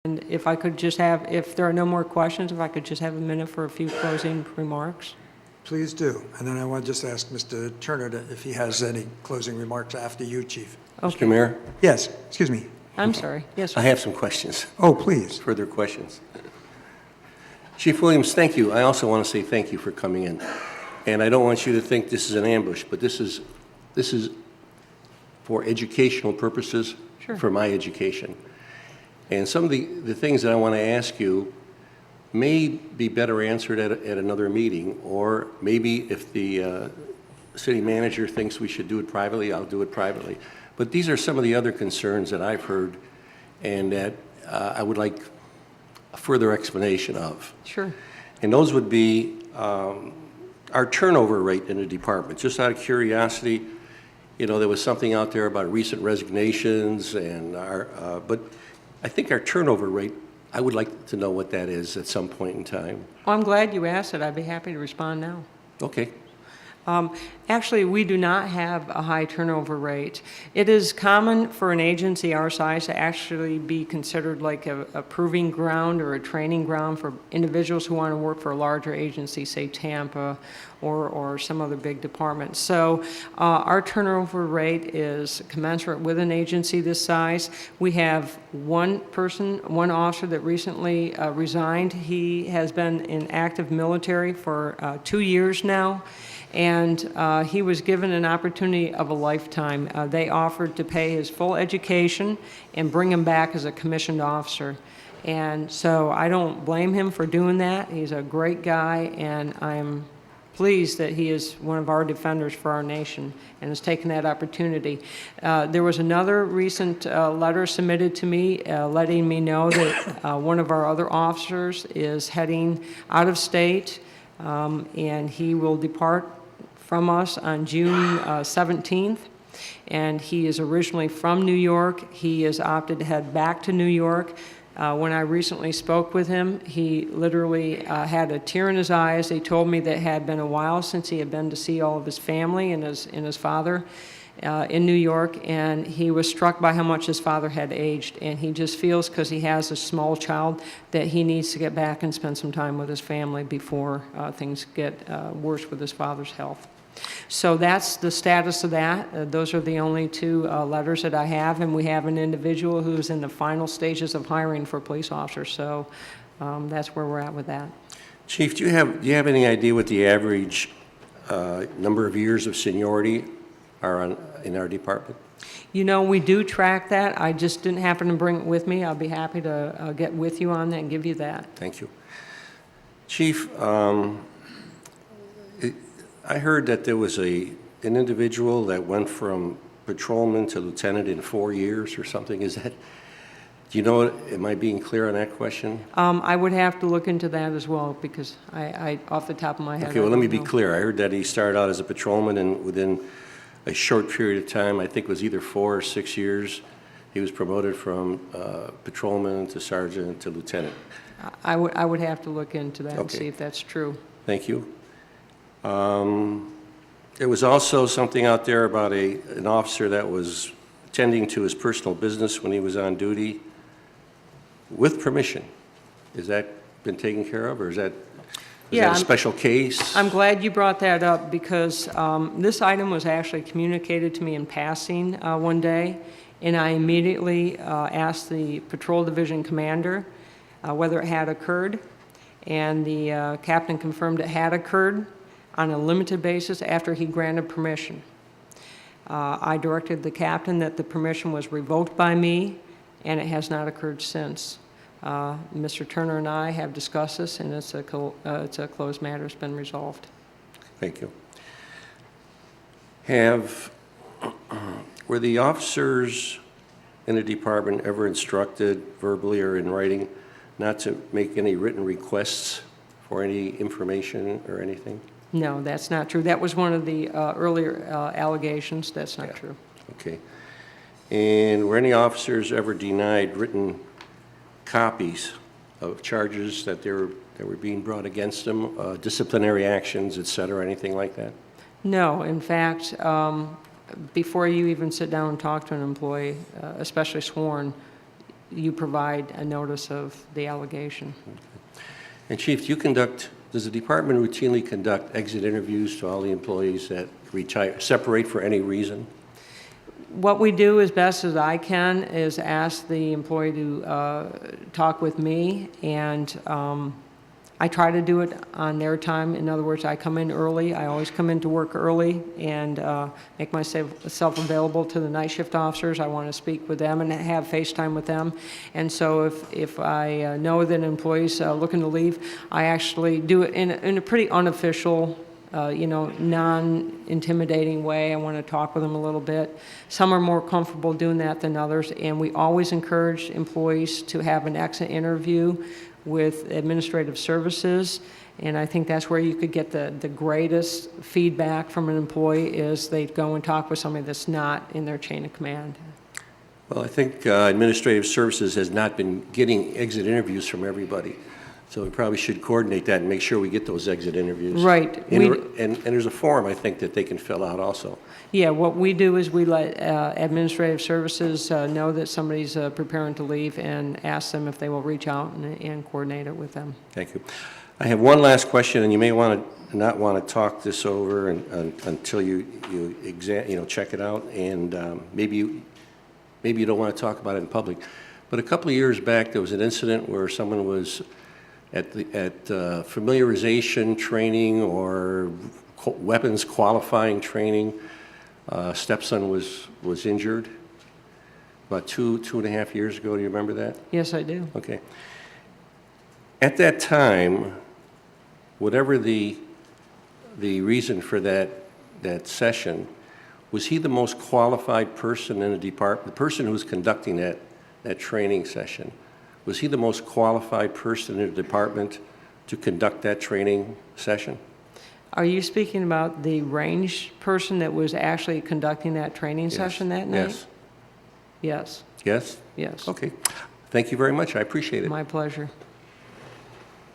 And if I could just have, if there are no more questions, if I could just have a minute for a few closing remarks. Please do. And then I want to just ask Mr. Turner if he has any closing remarks after you, Chief. Okay. Mr. Mayor, Yes, excuse me. I'm sorry. Yes, I sir. have some questions, Oh, please. further questions. Chief Williams, thank you. I also want to say thank you for coming in. And I don't want you to think this is an ambush, but this is for educational purposes, Sure. for my education. And some of the things that I want to ask you may be better answered at another meeting, or maybe if the city manager thinks we should do it privately, I'll do it privately. But these are some of the other concerns that I've heard and that I would like a further explanation of. Sure. And those would be our turnover rate in the department. Just out of curiosity, you know, there was something out there about recent resignations and but I think our turnover rate, I would like to know what that is at some point in time. Well, I'm glad you asked it. I'd be happy to respond now. Okay. Actually, we do not have a high turnover rate. It is common for an agency our size to actually be considered like a proving ground or a training ground for individuals who want to work for a larger agency, say Tampa or some other big department. So our turnover rate is commensurate with an agency this size. We have one officer that recently resigned. He has been in active military for 2 years now. And he was given an opportunity of a lifetime. They offered to pay his full education and bring him back as a commissioned officer. And so I don't blame him for doing that. He's a great guy, and I'm pleased that he is one of our defenders for our nation and has taken that opportunity. There was another recent letter submitted to me letting me know that one of our other officers is heading out of state, and he will depart from us on June 17th, and he is originally from New York. He has opted to head back to New York. When I recently spoke with him, he literally had a tear in his eyes. He told me that it had been a while since he had been to see all of his family and his father in New York, and he was struck by how much his father had aged, and he just feels, because he has a small child, that he needs to get back and spend some time with his family before things get worse with his father's health. So that's the status of that. Those are the only two letters that I have, and we have an individual who's in the final stages of hiring for police officers, so that's where we're at with that. Chief, do you have any idea what the average number of years of seniority are in our department? You know, we do track that. I just didn't happen to bring it with me. I'll be happy to get with you on that and give you that. Thank you. Chief, I heard that there was an individual that went from patrolman to lieutenant in 4 years or something. Is that, do you know, am I being clear on that question? I would have to look into that as well, because I off the top of my head. Okay, well, let me be clear. I heard that he started out as a patrolman, and within a short period of time, I think it was either 4 or 6 years, he was promoted from patrolman to sergeant to lieutenant. I would have to look into that and Okay. see if that's true. Thank you. There was also something out there about an officer that was tending to his personal business when he was on duty with permission. Is that been taken care of, or is that a special case? I'm glad you brought that up, because this item was actually communicated to me in passing one day, and I immediately asked the patrol division commander whether it had occurred, and the captain confirmed it had occurred on a limited basis after he granted permission. I directed the captain that the permission was revoked by me, and it has not occurred since. Mr. Turner and I have discussed this, and it's a closed matter. It's been resolved. Thank you. Were the officers in the department ever instructed verbally or in writing not to make any written requests for any information or anything? No, that's not true. That was one of the earlier allegations. That's not true. Okay. And were any officers ever denied written copies of charges that were being brought against them, disciplinary actions, et cetera, anything like that? No. In fact, before you even sit down and talk to an employee, especially sworn, you provide a notice of the allegation. And Chief, does the department routinely conduct exit interviews to all the employees that retire, separate for any reason? What we do as best as I can is ask the employee to talk with me, and I try to do it on their time. In other words, I come in early. I always come into work early and make myself available to the night shift officers. I want to speak with them and have FaceTime with them. And so if I know that an employee's looking to leave, I actually do it in a pretty unofficial, non-intimidating way. I want to talk with them a little bit. Some are more comfortable doing that than others, and we always encourage employees to have an exit interview with administrative services, and I think that's where you could get the greatest feedback from an employee is they go and talk with somebody that's not in their chain of command. Well, I think administrative services has not been getting exit interviews from everybody. So we probably should coordinate that and make sure we get those exit interviews. Right. And there's a form, I think, that they can fill out also. Yeah, what we do is we let administrative services know that somebody's preparing to leave and ask them if they will reach out and coordinate it with them. Thank you. I have one last question, and you may not want to talk this over until you check it out, and maybe you don't want to talk about it in public. But a couple of years back, there was an incident where someone was at familiarization training or weapons qualifying training. Stepson was injured about two and a half years ago. Do you remember that? Yes, I do. Okay. At that time, whatever the reason for that session, was he the most qualified person in the department? The person who was conducting that training session, was he the most qualified person in the department to conduct that training session? Are you speaking about the range person that was actually conducting that training session that night? Yes. Yes. Yes? Yes. Okay. Thank you very much. I appreciate it. My pleasure.